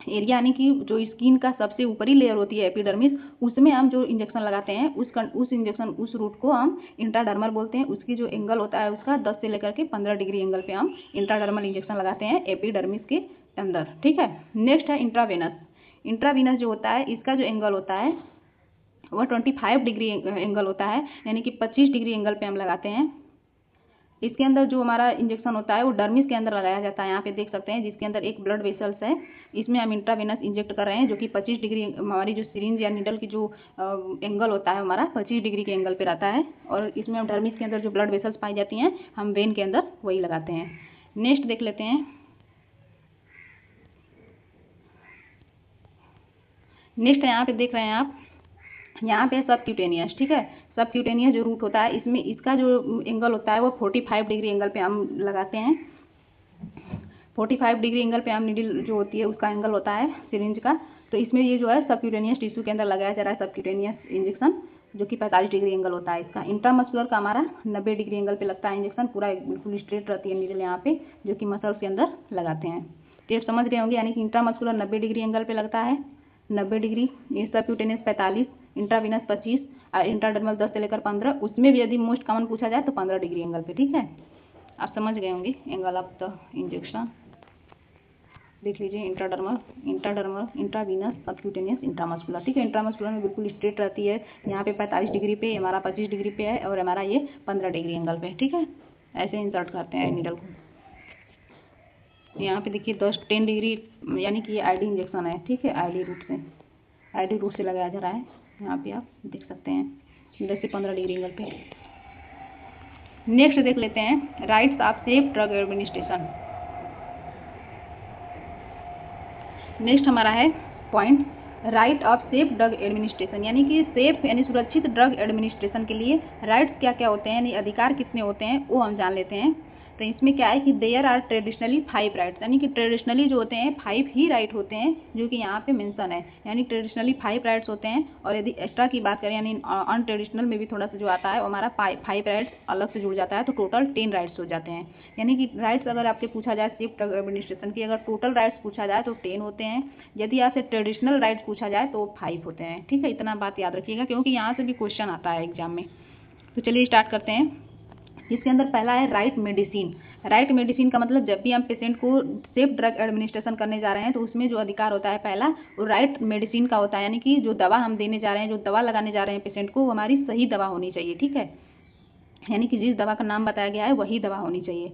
[SPEAKER 1] एरिया, यानी कि जो स्किन का सबसे ऊपरी लेयर होती है एपिडर्मिस, उसमें हम जो इंजेक्शन लगाते हैं उस रूट को हम इंट्राडर्मल बोलते हैं। उसकी जो एंगल होता है उसका 10 से लेकर के 15 डिग्री एंगल पे हम इंट्राडर्मल इंजेक्शन लगाते हैं एपिडर्मिस के अंदर, ठीक है। नेक्स्ट है इंट्रावेनस। इंट्रावीनस जो होता है इसका जो एंगल होता है वह 25 डिग्री एंगल होता है, यानी कि 25 डिग्री एंगल पे हम लगाते हैं। इसके अंदर जो हमारा इंजेक्शन होता है वो डर्मिस के अंदर लगाया जाता है। यहाँ पे देख सकते हैं जिसके अंदर एक ब्लड वेसल्स है, इसमें हम इंट्रावेनस इंजेक्ट कर रहे हैं, जो कि 25 डिग्री हमारी जो सिरिंज या निडल की जो एंगल होता है हमारा 25 डिग्री के एंगल पे रहता है। और इसमें हम डर्मिस के अंदर जो ब्लड वेसल्स पाई जाती हैं हम वेन के अंदर वही लगाते हैं। नेक्स्ट देख लेते हैं। नेक्स्ट यहाँ पे देख रहे हैं आप, यहाँ पे सबक्यूटेनियस, ठीक है। सबक्यूटेनियस जो रूट होता है इसमें इसका जो एंगल होता है वो 45 डिग्री एंगल पे हम लगाते हैं। 45 डिग्री एंगल पे हम नीडल जो होती है उसका एंगल होता है सिरिंज का। तो इसमें ये जो है सबक्यूटेनियस टिश्यू के अंदर लगाया जा रहा है सबक्यूटेनियस इंजेक्शन, जो कि 45 डिग्री एंगल होता है इसका। इंट्रामस्कुलर का हमारा 90 डिग्री एंगल पे लगता है इंजेक्शन, पूरा बिल्कुल स्ट्रेट रहती है नीडल यहाँ पे, जो कि मसल्स के अंदर लगाते हैं। तो ये समझ गए होंगे, यानी कि इंट्रामस्कुलर 90 डिग्री एंगल पे लगता है 90 डिग्री, ये सबक्यूटेनियस 45, इंट्रावीनस 25 और इंट्राडर्मल 10 से लेकर 15। उसमें भी यदि मोस्ट कॉमन पूछा जाए तो 15 डिग्री एंगल पे, ठीक है। आप समझ गए होंगे एंगल ऑफ द इंजेक्शन। देख लीजिए इंट्राडर्मल, इंट्रावीनस, सबक्यूटेनियस, इंट्रामस्कुलर, ठीक है। इंट्रामस्कुलर में बिल्कुल स्ट्रेट रहती है, यहाँ पे 45 डिग्री पे, हमारा 25 डिग्री पे है, और हमारा ये 15 डिग्री एंगल पे, ठीक है। ऐसे इंसर्ट करते हैं नीडल को। यहाँ पे देखिए 10-10 डिग्री, यानी कि ये आईडी इंजेक्शन है, ठीक है। आईडी रूट से लगाया जा रहा है, यहाँ पे आप देख सकते हैं 10 से 15 डिग्री एंगल पे। नेक्स्ट देख लेते हैं rights of safe drug administration. Next हमारा है point right of safe drug administration, यानी कि सेफ यानी सुरक्षित ड्रग एडमिनिस्ट्रेशन के लिए राइट्स क्या क्या होते हैं, यानी अधिकार कितने होते हैं वो हम जान लेते हैं। तो इसमें क्या है कि देयर आर ट्रेडिशनली 5 राइट्स, यानी कि ट्रेडिशनली जो होते हैं 5 ही राइट होते हैं, जो कि यहाँ पे मेंशन है। यानी ट्रेडिशनली 5 राइट्स होते हैं, और यदि एक्स्ट्रा की बात करें यानी अनट्रेडिशनल में भी थोड़ा सा जो आता है वो हमारा 5 राइट्स अलग से जुड़ जाता है, तो टोटल 10 राइट्स हो जाते हैं। यानी कि राइट्स अगर आपसे पूछा जाए सेफ ड्रग एडमिनिस्ट्रेशन की, अगर टोटल राइट्स पूछा जाए तो 10 होते हैं, यदि आपसे ट्रेडिशनल राइट्स पूछा जाए तो 5 होते हैं, ठीक है। इतना बात याद रखिएगा, क्योंकि यहाँ से भी क्वेश्चन आता है एग्जाम में। तो चलिए स्टार्ट करते हैं। इसके अंदर पहला है राइट मेडिसिन। राइट मेडिसिन का मतलब जब भी हम पेशेंट को सेफ ड्रग एडमिनिस्ट्रेशन करने जा रहे हैं तो उसमें जो अधिकार होता है पहला वो राइट मेडिसिन का होता है, यानी कि जो दवा हम देने जा रहे हैं, जो दवा लगाने जा रहे हैं पेशेंट को, वो हमारी सही दवा होनी चाहिए, ठीक है। यानी कि जिस दवा का नाम बताया गया है वही दवा होनी चाहिए।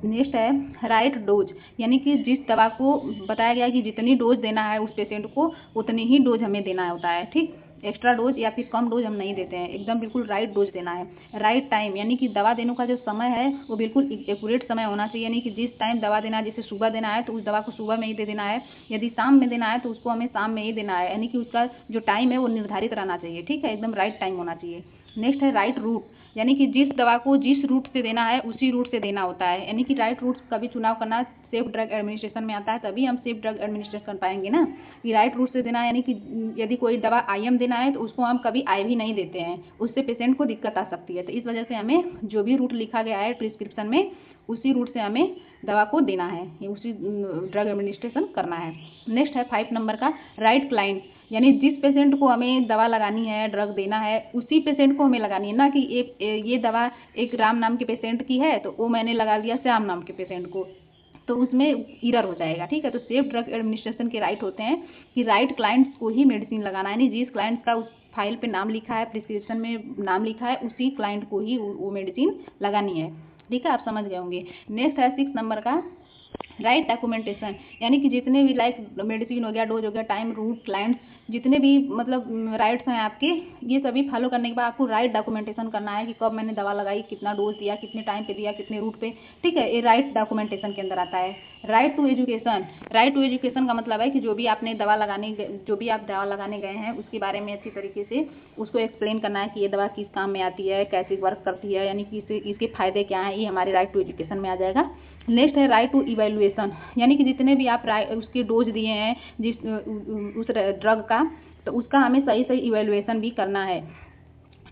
[SPEAKER 1] नेक्स्ट है राइट डोज, यानी कि जिस दवा को बताया गया है कि जितनी डोज देना है उस पेशेंट को उतनी ही डोज हमें देना होता है, ठीक। एक्स्ट्रा डोज या फिर कम डोज हम नहीं देते हैं, एकदम बिल्कुल राइट डोज देना है। राइट टाइम, यानी कि दवा देने का जो समय है वो बिल्कुल एक्यूरेट समय होना चाहिए, यानी कि जिस टाइम दवा देना है, जैसे सुबह देना है तो उस दवा को सुबह में ही दे देना है, यदि शाम में देना है तो उसको हमें शाम में ही देना है, यानी कि उसका जो टाइम है वो निर्धारित रहना चाहिए, ठीक है, एकदम राइट टाइम होना चाहिए। नेक्स्ट है राइट रूट, यानी कि जिस दवा को जिस रूट से देना है उसी रूट से देना होता है, यानी कि राइट रूट का भी चुनाव करना सेफ ड्रग एडमिनिस्ट्रेशन में आता है, तभी हम सेफ ड्रग एडमिनिस्ट्रेशन कर पाएंगे ना, कि राइट रूट से देना है। यानी कि यदि कोई दवा IM देना है तो उसको हम कभी IV नहीं देते हैं, उससे पेशेंट को दिक्कत आ सकती है। तो इस वजह से हमें जो भी रूट लिखा गया है प्रिस्क्रिप्शन में उसी रूट से हमें दवा को देना है, उसी ड्रग एडमिनिस्ट्रेशन करना है। नेक्स्ट है 5 नंबर का राइट क्लाइंट, यानी जिस पेशेंट को हमें दवा लगानी है, ड्रग देना है, उसी पेशेंट को हमें लगानी है, ना कि ये दवा एक राम नाम के पेशेंट की है तो वो मैंने लगा दिया श्याम नाम के पेशेंट को, तो उसमें एरर हो जाएगा, ठीक है। तो सेफ ड्रग एडमिनिस्ट्रेशन के राइट होते हैं कि राइट क्लाइंट्स को ही मेडिसिन लगाना है, यानी जिस क्लाइंट का उस फाइल पे नाम लिखा है, प्रिस्क्रिप्शन में नाम लिखा है, उसी क्लाइंट को ही वो मेडिसिन लगानी है, ठीक है। आप समझ गए होंगे। नेक्स्ट है 6 नंबर का राइट डॉक्यूमेंटेशन, यानी कि जितने भी लाइक मेडिसिन हो गया, डोज हो गया, टाइम, रूट, क्लाइंट्स, जितने भी मतलब राइट्स हैं आपके, ये सभी फॉलो करने के बाद आपको राइट डॉक्यूमेंटेशन करना है कि कब मैंने दवा लगाई, कितना डोज दिया, कितने टाइम पे दिया, कितने रूट पे, ठीक है। ये राइट डॉक्यूमेंटेशन के अंदर आता है। Right to education, right to education का मतलब है कि जो भी आप दवा लगाने गए हैं उसके बारे में अच्छी तरीके से उसको एक्सप्लेन करना है कि ये दवा किस काम में आती है, कैसे वर्क करती है, यानी कि इसके फायदे क्या हैं, ये हमारे राइट टू एजुकेशन में आ जाएगा। नेक्स्ट है राइट टू इवैल्यूएशन, यानी कि जितने भी आप उसके डोज दिए हैं उस ड्रग का, तो उसका हमें सही सही इवैल्यूएशन भी करना है।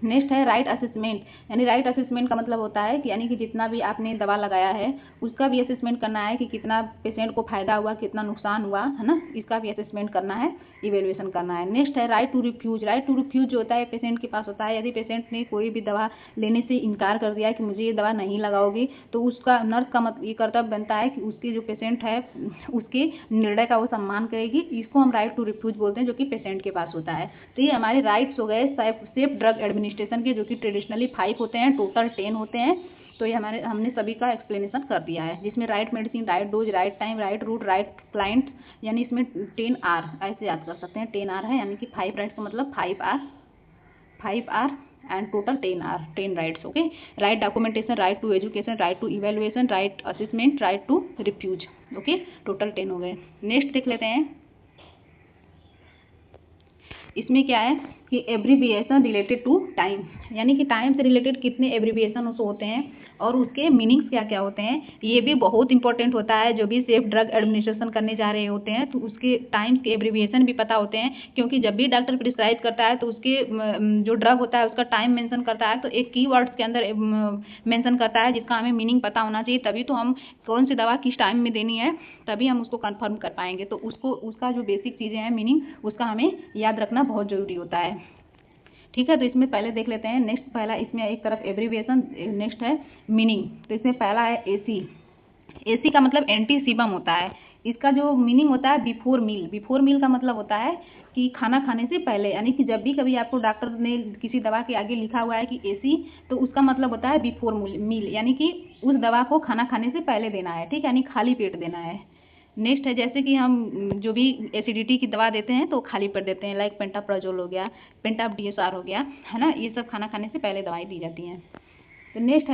[SPEAKER 1] नेक्स्ट है राइट असेसमेंट, यानी राइट असेसमेंट का मतलब होता है कि यानी कि जितना भी आपने दवा लगाया है उसका भी असेसमेंट करना है कि कितना पेशेंट को फायदा हुआ, कितना नुकसान हुआ, है ना, इसका भी असेसमेंट करना है, इवेल्युएशन करना है। नेक्स्ट है right to refuse, right to refuse जो होता है पेशेंट के पास होता है, यदि पेशेंट ने कोई भी दवा लेने से इनकार कर दिया कि मुझे ये दवा नहीं लगाओगी, तो उसका नर्स का ये कर्तव्य बनता है कि उसके जो पेशेंट है उसके निर्णय का वो सम्मान करेगी। इसको हम राइट टू रिफ्यूज बोलते हैं, जो कि पेशेंट के पास होता है। तो ये हमारे राइट्स हो गए सेफ ड्रग एडमिनिस्ट्रेशन के, जो कि ट्रेडिशनली 5 होते हैं, टोटल 10 होते हैं। तो ये हमने सभी का एक्सप्लेनेशन कर दिया है, जिसमें right medicine, right dose, right time, right route, right client, यानी इसमें 10 आर ऐसे याद कर सकते हैं। 10 आर है, यानी कि 5 राइट्स का मतलब 5 R and total 10 rights. Okay, right documentation, right to education, right to evaluation, right assessment, right to refuse. Okay, total 10 हो गए। नेक्स्ट देख लेते हैं, इसमें क्या है कि एब्रीविएशन रिलेटेड टू टाइम, यानी कि टाइम से रिलेटेड कितने एब्रीविएशन उसको होते हैं और उसके मीनिंग्स क्या क्या होते हैं, ये भी बहुत इंपॉर्टेंट होता है। जो भी सेफ ड्रग एडमिनिस्ट्रेशन करने जा रहे होते हैं तो उसके टाइम के एब्रीविएशन भी पता होते हैं, क्योंकि जब भी डॉक्टर प्रिस्क्राइब करता है तो उसके जो ड्रग होता है उसका टाइम मेंशन करता है, तो एक कीवर्ड्स के अंदर मेंशन करता है जिसका हमें मीनिंग पता होना चाहिए, तभी तो हम कौन सी दवा किस टाइम में देनी है तभी हम उसको कंफर्म कर पाएंगे। तो उसका जो बेसिक चीज़ें हैं मीनिंग, उसका हमें याद रखना बहुत ज़रूरी होता है। ठीक है, तो इसमें पहले देख लेते हैं। नेक्स्ट पहला, इसमें एक तरफ एब्रीविएशन, नेक्स्ट है मीनिंग। तो इसमें पहला है एसी। एसी का मतलब एंटी सीबम होता है। इसका जो मीनिंग होता है बिफोर मील। बिफोर मील का मतलब होता है कि खाना खाने से पहले, यानी कि जब भी कभी आपको डॉक्टर ने किसी दवा के आगे लिखा हुआ है कि एसी, तो उसका मतलब होता है बिफोर मील, यानी कि उस दवा को खाना खाने से पहले देना है, ठीक है, यानी खाली पेट देना है। नेक्स्ट है, जैसे कि हम जो भी एसिडिटी की दवा देते हैं तो खाली पेट देते हैं, लाइक पेंटाप्राजोल हो गया, पेंटाप DSR हो गया, है ना, ये सब खाना खाने से पहले दवाई दी जाती हैं। तो नेक्स्ट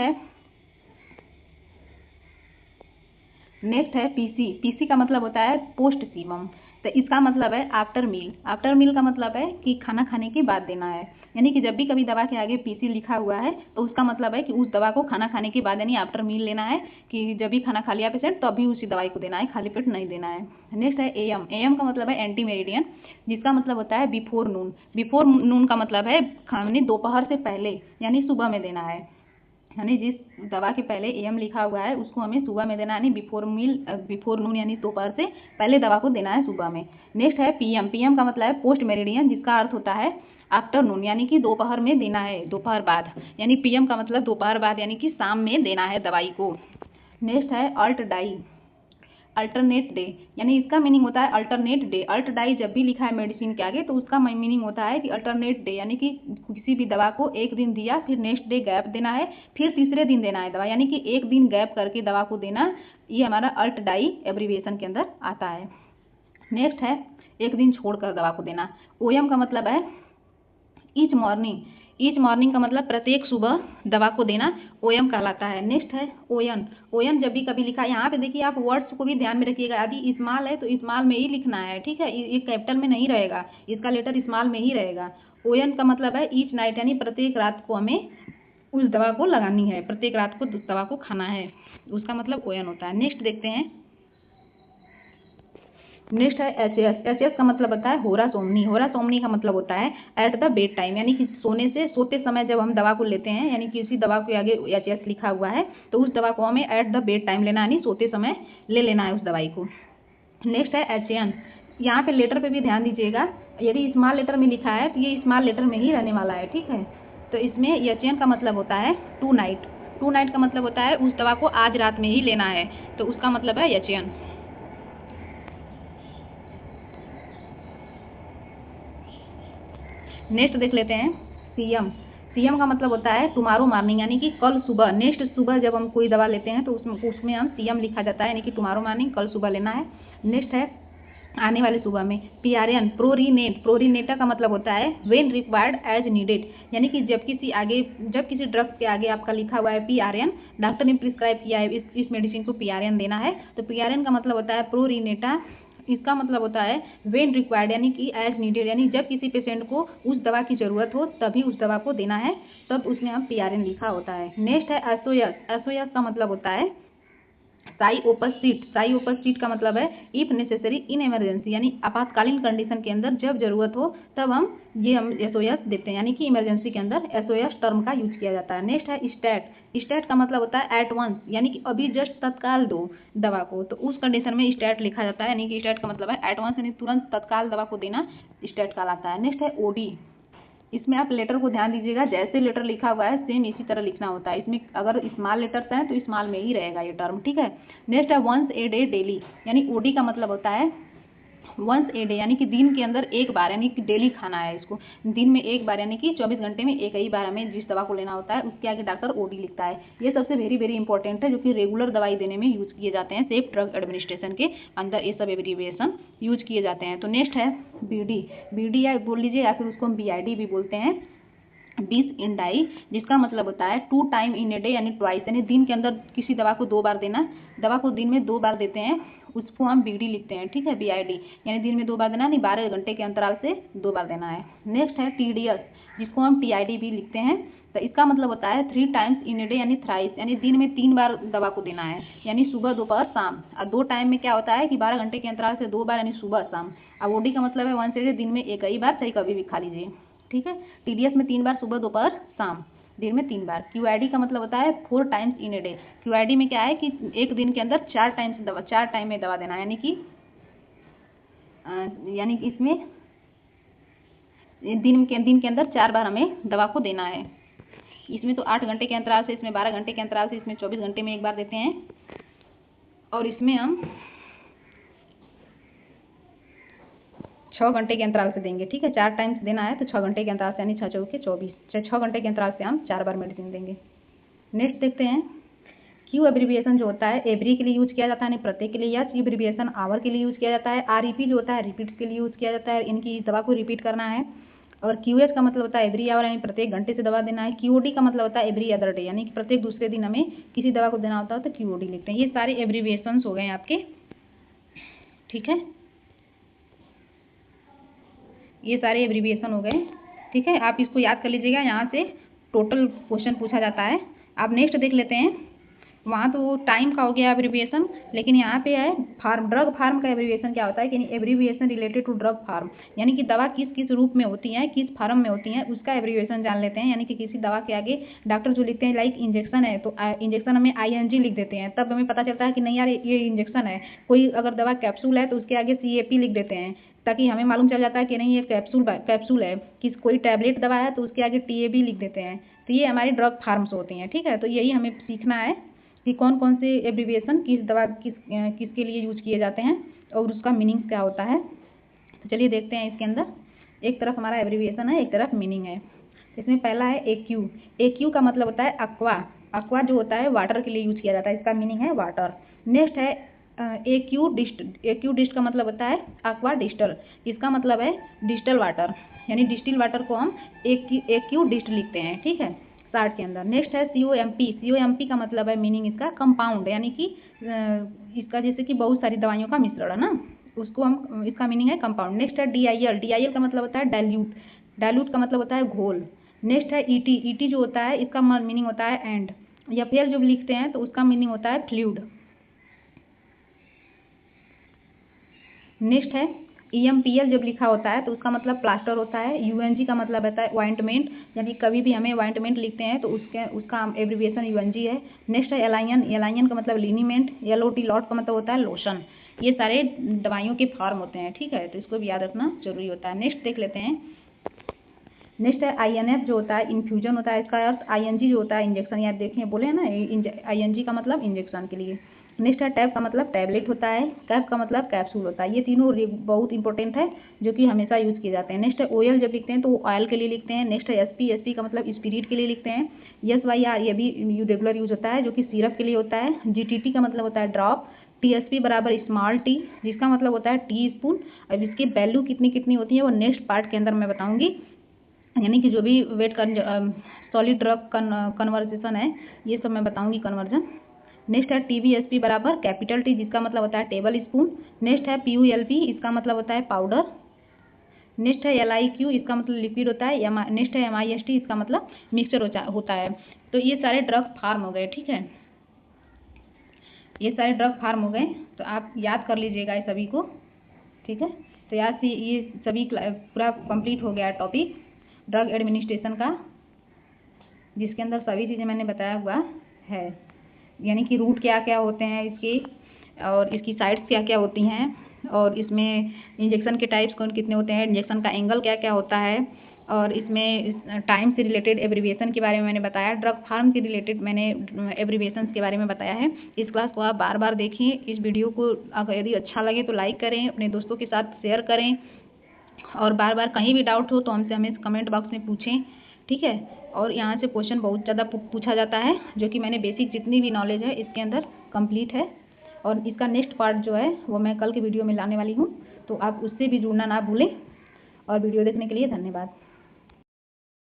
[SPEAKER 1] है पीसी। पीसी का मतलब होता है पोस्ट सीमम। तो इसका मतलब है आफ्टर मील। आफ्टर मील का मतलब है कि खाना खाने के बाद देना है, यानी कि जब भी कभी दवा के आगे पीसी लिखा हुआ है तो उसका मतलब है कि उस दवा को खाना खाने के बाद, यानी आफ्टर मील लेना है, कि जब भी खाना खा लिया पेशेंट तो अभी उसी दवाई को देना है, खाली पेट नहीं देना है। नेक्स्ट है एएम। एएम का मतलब है एंटी मेरिडियन, जिसका मतलब होता है बिफोर नून। बिफोर नून का मतलब है खाने दोपहर से पहले, यानी सुबह में देना है, यानी जिस दवा के पहले एम लिखा हुआ है उसको हमें सुबह में देना है, यानी बिफोर नून, यानी दोपहर से पहले दवा को देना है सुबह में। नेक्स्ट है पीएम। पीएम का मतलब है पोस्ट मेरिडियन, जिसका अर्थ होता है आफ्टरनून, यानी कि दोपहर में देना है, दोपहर बाद, यानी पीएम का मतलब दोपहर बाद, यानी कि शाम में देना है दवाई को। नेक्स्ट है अल्ट डाई, अल्टरनेट डे, यानी इसका मीनिंग होता है अल्टरनेट डे। अल्ट डाई जब भी लिखा है मेडिसिन के आगे तो उसका मीनिंग होता है कि अल्टरनेट डे, यानी कि किसी भी दवा को एक दिन दिया, फिर नेक्स्ट डे गैप देना है, फिर तीसरे दिन देना है दवा, यानी कि एक दिन गैप करके दवा को देना, ये हमारा अल्ट डाई एब्रीविएशन के अंदर आता है। नेक्स्ट है एक दिन छोड़कर दवा को देना। ओएम का मतलब है ईच मॉर्निंग। ईच मॉर्निंग का मतलब प्रत्येक सुबह दवा को देना, ओएम कहलाता है। नेक्स्ट है ओएन। ओएन जब भी कभी लिखा है, यहाँ पे देखिए आप वर्ड्स को भी ध्यान में रखिएगा, यदि स्मॉल है तो स्मॉल में ही लिखना है, ठीक है, ये कैपिटल में नहीं रहेगा, इसका लेटर स्मॉल में ही रहेगा। ओएन का मतलब है ईच नाइट, यानी प्रत्येक रात को हमें उस दवा को लगानी है, प्रत्येक रात को उस दवा को खाना है, उसका मतलब ओएन होता है। नेक्स्ट देखते हैं, नेक्स्ट है एचएस। एचएस का मतलब होता है होरा सोमनी। होरा सोमनी का मतलब होता है एट द बेड टाइम, यानी कि सोते समय जब हम दवा को लेते हैं, यानी किसी दवा के आगे एचएस लिखा हुआ है तो उस दवा को हमें एट द बेड टाइम लेना है, यानी सोते समय ले लेना है उस दवाई को। नेक्स्ट है एचएन। यहाँ पे लेटर पे भी ध्यान दीजिएगा, यदि स्मॉल लेटर में लिखा है तो ये स्मॉल लेटर में ही रहने वाला है, ठीक है। तो इसमें एचएन का मतलब होता है टू नाइट। टू नाइट का मतलब होता है उस दवा को आज रात में ही लेना है, तो उसका मतलब है एचएन। नेक्स्ट देख लेते हैं सीएम। सीएम का मतलब होता है टुमारो मॉर्निंग, यानी कि कल सुबह। नेक्स्ट सुबह जब हम कोई दवा लेते हैं तो उसमें हम सीएम लिखा जाता है, यानी कि टुमारो मॉर्निंग, कल सुबह लेना है। नेक्स्ट है आने वाले सुबह में। PRN प्रोरीनेटा का मतलब होता है व्हेन रिक्वायर्ड एज नीडेड, यानी कि जब किसी ड्रग के आगे आपका लिखा हुआ है PRN, डॉक्टर ने प्रिस्क्राइब किया है इस मेडिसिन को PRN देना है, तो PRN का मतलब होता है प्रोरीनेटा। इसका मतलब होता है व्हेन रिक्वायर्ड, यानी कि एज नीडेड, यानी जब किसी पेशेंट को उस दवा की जरूरत हो तभी उस दवा को देना है, तब उसमें अब PRN लिखा होता है। नेक्स्ट है एसओएस का मतलब होता है साई ओपस सीट का मतलब है इफ नेसेसरी इन इमरजेंसी, यानी आपातकालीन कंडीशन के अंदर जब जरूरत हो तब हम एसओएस देते हैं, यानी कि इमरजेंसी के अंदर एसओएस टर्म का यूज किया जाता है। नेक्स्ट है स्टैट का मतलब होता है एट वंस, यानी कि अभी जस्ट तत्काल दो दवा को, तो उस कंडीशन में स्टैट लिखा जाता है, यानी कि स्टैट का मतलब है एट वंस, यानी तुरंत तत्काल दवा को देना स्टैट कहलाता है। नेक्स्ट है ओडी। इसमें आप लेटर को ध्यान दीजिएगा, जैसे लेटर लिखा हुआ है सेम इसी तरह लिखना होता है। इसमें अगर स्मॉल लेटर्स हैं तो स्मॉल में ही रहेगा ये टर्म, ठीक है। नेक्स्ट है वंस ए डे डेली, यानी ओडी का मतलब होता है वंस ए डे, यानी कि दिन के अंदर एक बार, यानी कि डेली खाना है इसको, दिन में एक बार, यानी कि 24 घंटे में एक ही बार हमें जिस दवा को लेना होता है उसके आगे डॉक्टर ओडी लिखता है। ये सबसे वेरी वेरी इंपॉर्टेंट है, जो कि रेगुलर दवाई देने में यूज किए जाते हैं, सेफ ड्रग एडमिनिस्ट्रेशन के अंदर ये सब एब्रीविएशन यूज किए जाते हैं। तो नेक्स्ट है बीडी या बोल लीजिए, या फिर उसको हम BID भी बोलते हैं, बीस इन डाई, जिसका मतलब होता है 2 टाइम इन ए डे, यानी ट्वाइस, यानी दिन के अंदर किसी दवा को 2 बार देना, दवा को दिन में 2 बार देते हैं उसको हम BD लिखते हैं, ठीक है, BID, यानी दिन में 2 बार देना, नहीं 12 घंटे के अंतराल से 2 बार देना है। नेक्स्ट है TDS, जिसको हम TID भी लिखते हैं, तो इसका मतलब होता है 3 टाइम्स इन ए डे, यानी थ्राइस, यानी दिन में 3 बार दवा को देना है, यानी सुबह दोपहर शाम। और 2 टाइम में क्या होता है कि 12 घंटे के अंतराल से 2 बार, यानी सुबह शाम। अब OD का मतलब है वंस ए डे, दिन में एक ही बार, चाहे कभी भी खा लीजिए, ठीक है। TDS में 3 बार, सुबह दोपहर शाम, दिन में 3 बार। QID का मतलब होता है 4 times in a day. QID में क्या है कि एक दिन के अंदर 4 टाइम में दवा देना, यानी कि इसमें दिन के अंदर 4 बार हमें दवा को देना है। इसमें तो 8 घंटे के अंतराल से, इसमें 12 घंटे के अंतराल से, इसमें 24 घंटे में एक बार देते हैं, और इसमें हम 6 घंटे के अंतराल से देंगे, ठीक है। 4 टाइम्स देना है तो 6 घंटे के अंतराल से, यानी 6 चौके 24, 6 घंटे के अंतराल से हम 4 बार मेडिसिन देंगे। नेक्स्ट देखते हैं क्यू एब्रीविएशन जो होता है एवरी के लिए यूज किया जाता है, यानी प्रत्येक के लिए, या सी एब्रीविएशन आवर के लिए यूज किया जाता है। REP जो होता है रिपीट के लिए यूज किया जाता है, इनकी दवा को रिपीट करना है। और QH का मतलब होता है एवरी आवर, यानी प्रत्येक घंटे से दवा देना है। QOD का मतलब होता है एवरी अदर डे, यानी कि प्रत्येक दूसरे दिन हमें किसी दवा को देना होता है, तो QOD लिखते हैं। ये सारे एब्रीविएशन हो गए आपके, ठीक है, ये सारे एब्रीविएशन हो गए, ठीक है। आप इसको याद कर लीजिएगा, यहाँ से टोटल क्वेश्चन पूछा जाता है। आप नेक्स्ट देख लेते हैं, वहाँ तो टाइम का हो गया एब्रीविएशन, लेकिन यहाँ पे है ड्रग फार्म का एब्रीविएशन क्या होता है कि abbreviation related to drug form, यानी कि दवा किस किस रूप में होती है, किस फार्म में होती है, उसका एब्रीविएशन जान लेते हैं। यानी कि किसी दवा के आगे डॉक्टर जो लिखते हैं, लाइक इंजेक्शन है तो इंजेक्शन हमें ING लिख देते हैं, तब हमें पता चलता है कि नहीं यार ये इंजेक्शन है। कोई अगर दवा कैप्सूल है तो उसके आगे CAP लिख देते हैं, ताकि हमें मालूम चल जाता है कि नहीं ये कैप्सूल है। कोई टैबलेट दवा है तो उसके आगे TAB लिख देते हैं। तो ये हमारी ड्रग फार्म्स होती हैं, ठीक है। तो यही हमें सीखना है कि कौन कौन से एब्रीविएशन किसके लिए यूज किए जाते हैं और उसका मीनिंग क्या होता है। तो चलिए देखते हैं इसके अंदर, एक तरफ हमारा एब्रीविएशन है, एक तरफ मीनिंग है। इसमें पहला है AQ का मतलब होता है अक्वा जो होता है वाटर के लिए यूज किया जाता है, इसका मीनिंग है वाटर। नेक्स्ट है AQ डिस्ट का मतलब होता है अक्वा डिस्टल, इसका मतलब है डिस्टल वाटर, यानी डिस्टिल वाटर को हम AQ डिस्ट लिखते हैं, ठीक है, शार्ट के अंदर। नेक्स्ट है COMP का मतलब है मीनिंग इसका कंपाउंड, यानी कि इसका जैसे कि बहुत सारी दवाइयों का मिश्रण है ना, उसको हम, इसका मीनिंग है कंपाउंड। नेक्स्ट है DIL का मतलब होता है डाइल्यूट का मतलब होता है घोल। नेक्स्ट है ET जो होता है इसका मीनिंग होता है एंड। FL जब लिखते हैं तो उसका मीनिंग होता है फ्लूइड। नेक्स्ट है EMPL जब लिखा होता है तो उसका मतलब प्लास्टर होता है। UNG का मतलब होता है ऑइंटमेंट, यानी कभी भी हमें ऑइंटमेंट लिखते हैं तो उसका एब्रीविएशन UNG है। नेक्स्ट है एलाइन का मतलब लिनीमेंट। LOT लॉट का मतलब होता है लोशन। ये सारे दवाइयों के फॉर्म होते हैं, ठीक है, तो इसको भी याद रखना जरूरी होता है। नेक्स्ट देख लेते हैं, नेक्स्ट है INF जो होता है इन्फ्यूजन होता है, इसका अर्थ ING जो होता है इंजेक्शन, याद देखिए बोले हैं ना ING का मतलब इंजेक्शन के लिए। नेक्स्ट है टैब का मतलब टैबलेट होता है, कैप का मतलब कैप्सूल होता है। ये तीनों बहुत इंपॉर्टेंट है जो कि हमेशा यूज किए जाते हैं। नेक्स्ट है OL जब लिखते हैं तो ऑयल के लिए लिखते हैं। नेक्स्ट है SP का मतलब स्पिरिट के लिए लिखते हैं। SYR ये भी रेगुलर यूज होता है जो कि सिरप के लिए होता है। GTT का मतलब होता है ड्रॉप। TSP बराबर स्मॉल टी, जिसका मतलब होता है टी स्पून। अब इसकी वैल्यू कितनी कितनी होती है वो नेक्स्ट पार्ट के अंदर मैं बताऊंगी, यानी कि जो भी वेट सॉलिड ड्रग कन्वर्जेशन है ये सब मैं बताऊंगी कन्वर्जन। नेक्स्ट है TVSP बराबर कैपिटल टी, जिसका मतलब होता है टेबल स्पून। नेक्स्ट है PULP, इसका मतलब होता है पाउडर। नेक्स्ट है LIQ, इसका मतलब लिक्विड होता है। नेक्स्ट है MIST, इसका मतलब मिक्सचर होता है। तो ये सारे ड्रग फार्म हो गए, ठीक है, ये सारे ड्रग फार्म हो गए, तो आप याद कर लीजिएगा इस सभी को, ठीक है। तो याद से ये सभी पूरा कंप्लीट हो गया टॉपिक ड्रग एडमिनिस्ट्रेशन का, जिसके अंदर सभी चीज़ें मैंने बताया हुआ है, यानी कि रूट क्या क्या होते हैं इसके, और इसकी साइड्स क्या क्या होती हैं, और इसमें इंजेक्शन के टाइप्स कौन कितने होते हैं, इंजेक्शन का एंगल क्या क्या होता है, और इसमें टाइम से रिलेटेड एब्रीविएशन के बारे में मैंने बताया, ड्रग फार्म के रिलेटेड मैंने एब्रीविएशंस के बारे में बताया है। इस क्लास को आप बार बार देखें। इस वीडियो को अगर यदि अच्छा लगे तो लाइक करें, अपने दोस्तों के साथ शेयर करें, और बार बार कहीं भी डाउट हो तो हमसे हमें कमेंट बॉक्स में पूछें, ठीक है। और यहाँ से क्वेश्चन बहुत ज़्यादा पूछा जाता है, जो कि मैंने बेसिक जितनी भी नॉलेज है इसके अंदर कंप्लीट है, और इसका नेक्स्ट पार्ट जो है वो मैं कल के वीडियो में लाने वाली हूँ, तो आप उससे भी जुड़ना ना भूलें। और वीडियो देखने के लिए धन्यवाद।